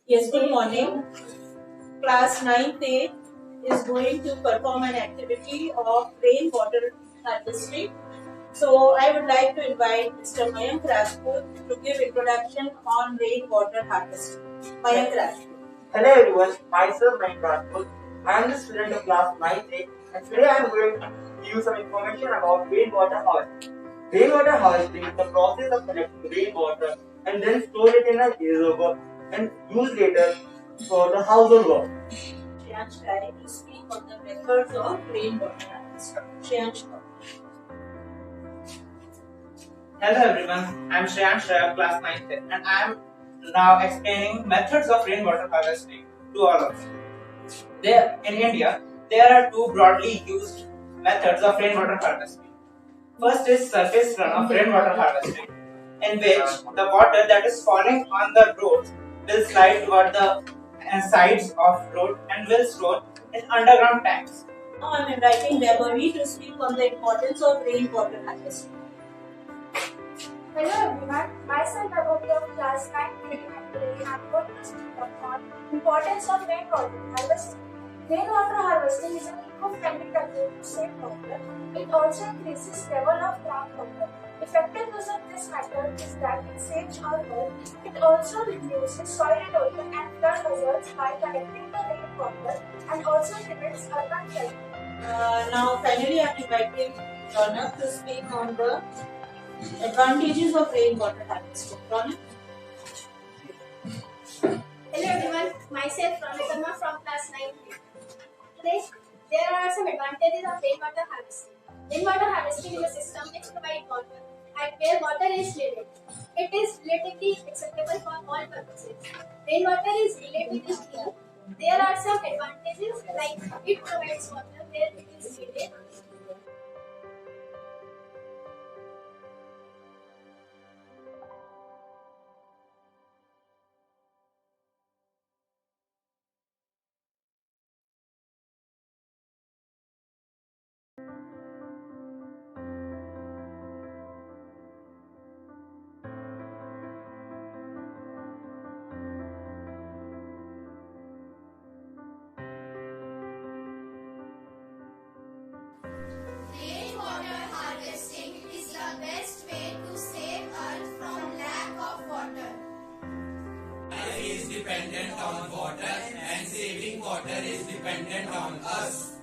Yes, good morning. Class 9th A is going to perform an activity of rainwater harvesting. So I would like to invite Mr. Mayank Rajput to give introduction on rainwater harvesting. Mayank Rajput. Hello everyone, myself Mayank Rajput. I am the student of class 9th A and today I am going to give you some information about rainwater harvesting. Rainwater harvesting is the process of collecting rainwater and then store it in a reservoir and use later for the household work. Shreyansh Rai to speak on the methods of rainwater harvesting. Shreyansh. Hello everyone, I am Shreyansh Rai of class 9th and I am now explaining methods of rainwater harvesting to all of you. In India, there are two broadly used methods of rainwater harvesting. First is surface runoff rainwater harvesting, in which the water that is falling on the road will slide toward the sides of road and will store in underground tanks. Now I am inviting Deborah to speak on the importance of rainwater harvesting. Hello everyone, myself Deborah of class 9 and today I am going to speak on importance of rainwater harvesting. Rainwater harvesting is an eco-friendly technique to save water. It also increases level of groundwater. Effective use of this method is that it saves our earth. It also reduces soil erosion and flood hazards by collecting the rainwater and also limits urban flooding. Now finally I am inviting Ronak to speak on the advantages of rainwater harvesting. Ronak? Hello everyone, myself Ronak from class 9. Today, there are some advantages of rainwater harvesting. Rainwater harvesting is a system which provides water and where water is needed. It is relatively acceptable for all purposes. Rainwater is relatively clean. There are some advantages like it provides water where it is needed. Rainwater harvesting is the best way to save Earth from lack of water. Life is dependent on water and saving water is dependent on us.